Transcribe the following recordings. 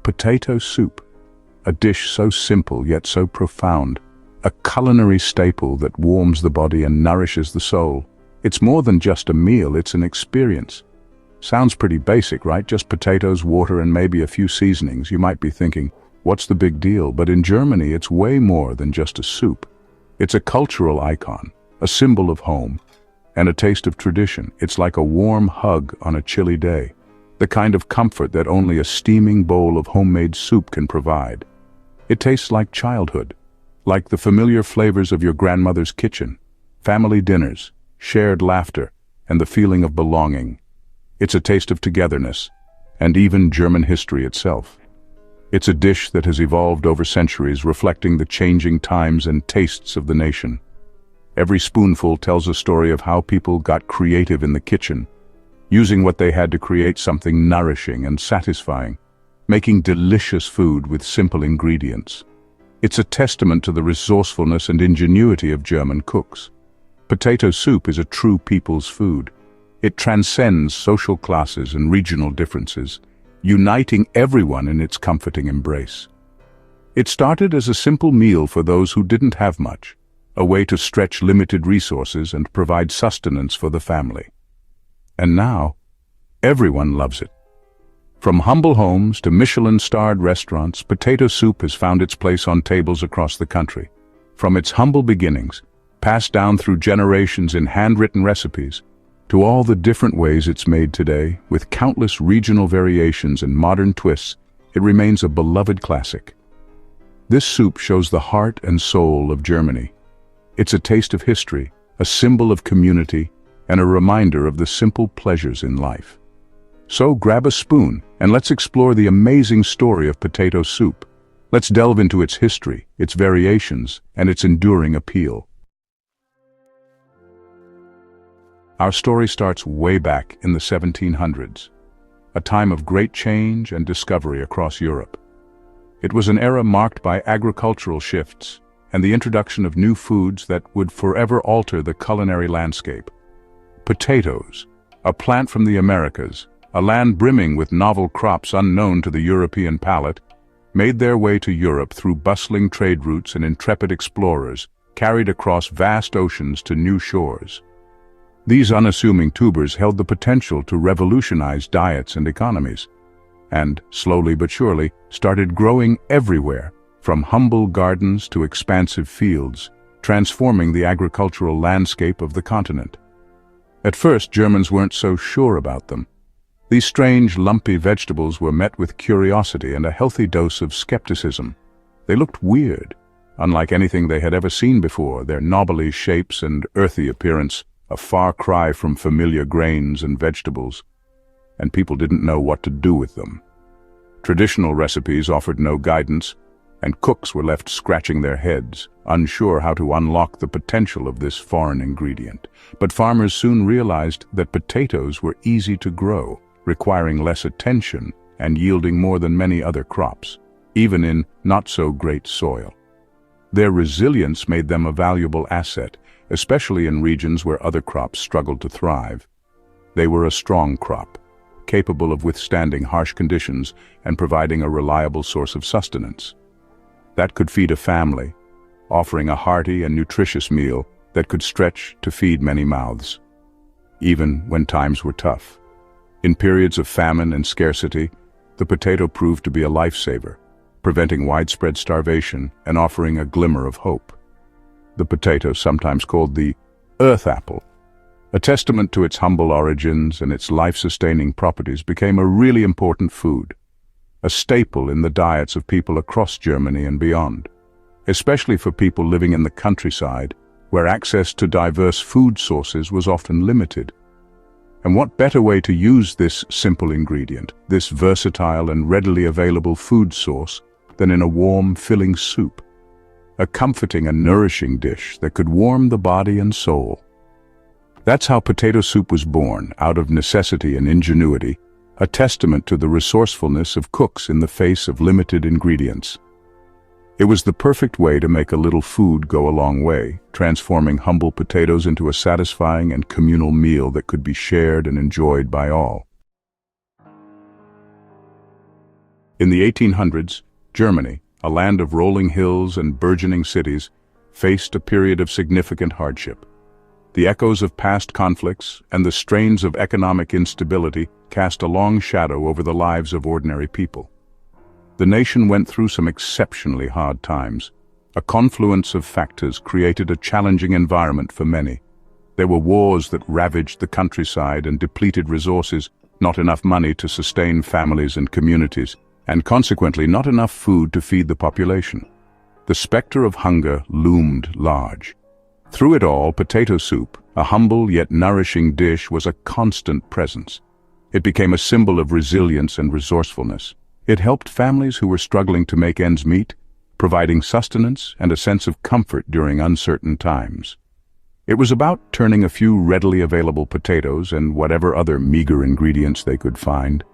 Potato soup, a dish so simple yet so profound, a culinary staple that warms the body and nourishes the soul. It's more than just a meal, it's an experience. Sounds pretty basic, right? Just potatoes, water, and maybe a few seasonings. You might be thinking, what's the big deal? But in Germany, it's way more than just a soup. It's a cultural icon, a symbol of home, and a taste of tradition. It's like a warm hug on a chilly day, the kind of comfort that only a steaming bowl of homemade soup can provide. It tastes like childhood, like the familiar flavors of your grandmother's kitchen, family dinners, shared laughter, and the feeling of belonging. It's a taste of togetherness, and even German history itself. It's a dish that has evolved over centuries, reflecting the changing times and tastes of the nation. Every spoonful tells a story of how people got creative in the kitchen, using what they had to create something nourishing and satisfying, making delicious food with simple ingredients. It's a testament to the resourcefulness and ingenuity of German cooks. Potato soup is a true people's food. It transcends social classes and regional differences, uniting everyone in its comforting embrace. It started as a simple meal for those who didn't have much, a way to stretch limited resources and provide sustenance for the family. And now, everyone loves it. From humble homes to Michelin-starred restaurants, potato soup has found its place on tables across the country. From its humble beginnings, passed down through generations in handwritten recipes, to all the different ways it's made today, with countless regional variations and modern twists, it remains a beloved classic. This soup shows the heart and soul of Germany. It's a taste of history, a symbol of community, and a reminder of the simple pleasures in life. So grab a spoon and let's explore the amazing story of potato soup. Let's delve into its history, its variations, and its enduring appeal. Our story starts way back in the 1700s, a time of great change and discovery across Europe. It was an era marked by agricultural shifts and the introduction of new foods that would forever alter the culinary landscape. Potatoes, a plant from the Americas, a land brimming with novel crops unknown to the European palate, made their way to Europe through bustling trade routes and intrepid explorers, carried across vast oceans to new shores. These unassuming tubers held the potential to revolutionize diets and economies, and, slowly but surely, started growing everywhere, from humble gardens to expansive fields, transforming the agricultural landscape of the continent. At first, Germans weren't so sure about them. These strange, lumpy vegetables were met with curiosity and a healthy dose of skepticism. They looked weird, unlike anything they had ever seen before, their knobbly shapes and earthy appearance, a far cry from familiar grains and vegetables, and people didn't know what to do with them. Traditional recipes offered no guidance, and cooks were left scratching their heads, unsure how to unlock the potential of this foreign ingredient. But farmers soon realized that potatoes were easy to grow, requiring less attention and yielding more than many other crops, even in not-so-great soil. Their resilience made them a valuable asset, especially in regions where other crops struggled to thrive. They were a strong crop, capable of withstanding harsh conditions and providing a reliable source of sustenance. That could feed a family, offering a hearty and nutritious meal that could stretch to feed many mouths, even when times were tough. In periods of famine and scarcity, the potato proved to be a lifesaver, preventing widespread starvation and offering a glimmer of hope. The potato, sometimes called the earth apple, a testament to its humble origins and its life-sustaining properties, became a really important food, a staple in the diets of people across Germany and beyond, especially for people living in the countryside, where access to diverse food sources was often limited. And what better way to use this simple ingredient, this versatile and readily available food source, than in a warm, filling soup, a comforting and nourishing dish that could warm the body and soul. That's how potato soup was born, out of necessity and ingenuity, a testament to the resourcefulness of cooks in the face of limited ingredients. It was the perfect way to make a little food go a long way, transforming humble potatoes into a satisfying and communal meal that could be shared and enjoyed by all. In the 1800s, Germany, a land of rolling hills and burgeoning cities, faced a period of significant hardship. The echoes of past conflicts and the strains of economic instability cast a long shadow over the lives of ordinary people. The nation went through some exceptionally hard times. A confluence of factors created a challenging environment for many. There were wars that ravaged the countryside and depleted resources, not enough money to sustain families and communities, and consequently not enough food to feed the population. The specter of hunger loomed large. Through it all, potato soup, a humble yet nourishing dish, was a constant presence. It became a symbol of resilience and resourcefulness. It helped families who were struggling to make ends meet, providing sustenance and a sense of comfort during uncertain times. It was about turning a few readily available potatoes and whatever other meager ingredients they could find,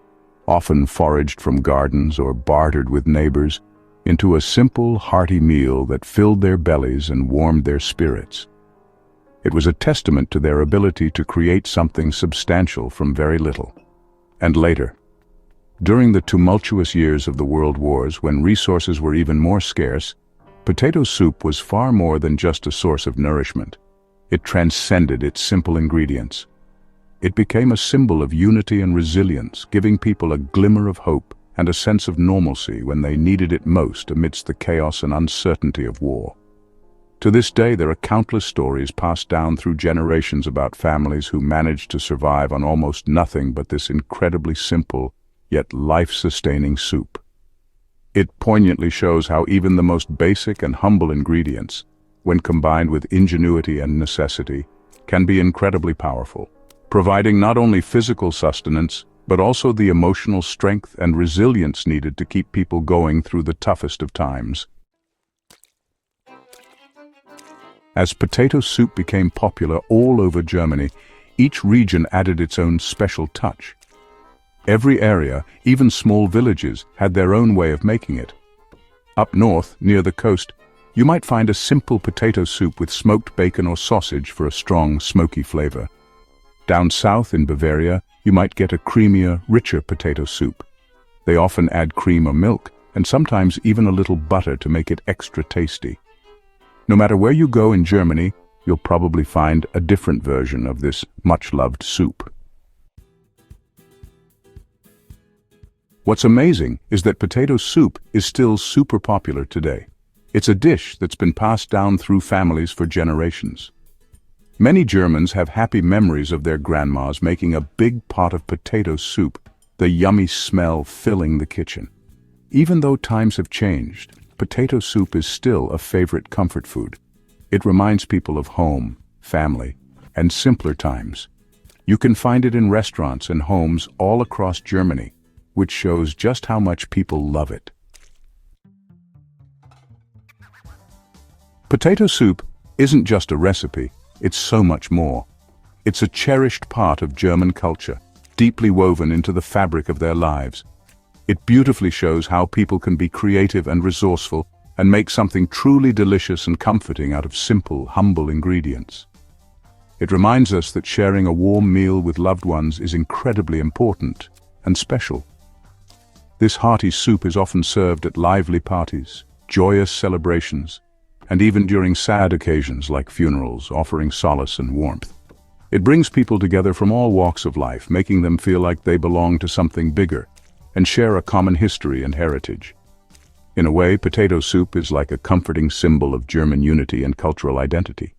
often foraged from gardens or bartered with neighbors, into a simple, hearty meal that filled their bellies and warmed their spirits. It was a testament to their ability to create something substantial from very little. And later, during the tumultuous years of the World Wars, when resources were even more scarce, potato soup was far more than just a source of nourishment. It transcended its simple ingredients. It became a symbol of unity and resilience, giving people a glimmer of hope and a sense of normalcy when they needed it most amidst the chaos and uncertainty of war. To this day, there are countless stories passed down through generations about families who managed to survive on almost nothing but this incredibly simple, yet life-sustaining soup. It poignantly shows how even the most basic and humble ingredients, when combined with ingenuity and necessity, can be incredibly powerful, providing not only physical sustenance, but also the emotional strength and resilience needed to keep people going through the toughest of times. As potato soup became popular all over Germany, each region added its own special touch. Every area, even small villages, had their own way of making it. Up north, near the coast, you might find a simple potato soup with smoked bacon or sausage for a strong, smoky flavor. Down south in Bavaria, you might get a creamier, richer potato soup. They often add cream or milk, and sometimes even a little butter to make it extra tasty. No matter where you go in Germany, you'll probably find a different version of this much-loved soup. What's amazing is that potato soup is still super popular today. It's a dish that's been passed down through families for generations. Many Germans have happy memories of their grandmas making a big pot of potato soup, the yummy smell filling the kitchen. Even though times have changed, potato soup is still a favorite comfort food. It reminds people of home, family, and simpler times. You can find it in restaurants and homes all across Germany, which shows just how much people love it. Potato soup isn't just a recipe, it's so much more. It's a cherished part of German culture, deeply woven into the fabric of their lives. It beautifully shows how people can be creative and resourceful and make something truly delicious and comforting out of simple, humble ingredients. It reminds us that sharing a warm meal with loved ones is incredibly important and special. This hearty soup is often served at lively parties, joyous celebrations, and even during sad occasions like funerals, offering solace and warmth. It brings people together from all walks of life, making them feel like they belong to something bigger and share a common history and heritage. In a way, potato soup is like a comforting symbol of German unity and cultural identity.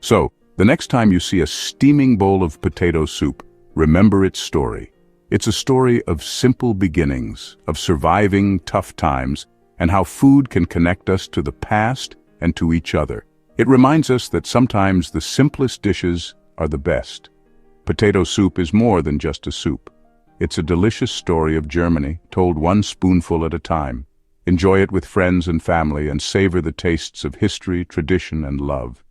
So, the next time you see a steaming bowl of potato soup, remember its story. It's a story of simple beginnings, of surviving tough times, and how food can connect us to the past and to each other. It reminds us that sometimes the simplest dishes are the best. Potato soup is more than just a soup. It's a delicious story of Germany, told one spoonful at a time. Enjoy it with friends and family and savor the tastes of history, tradition, and love.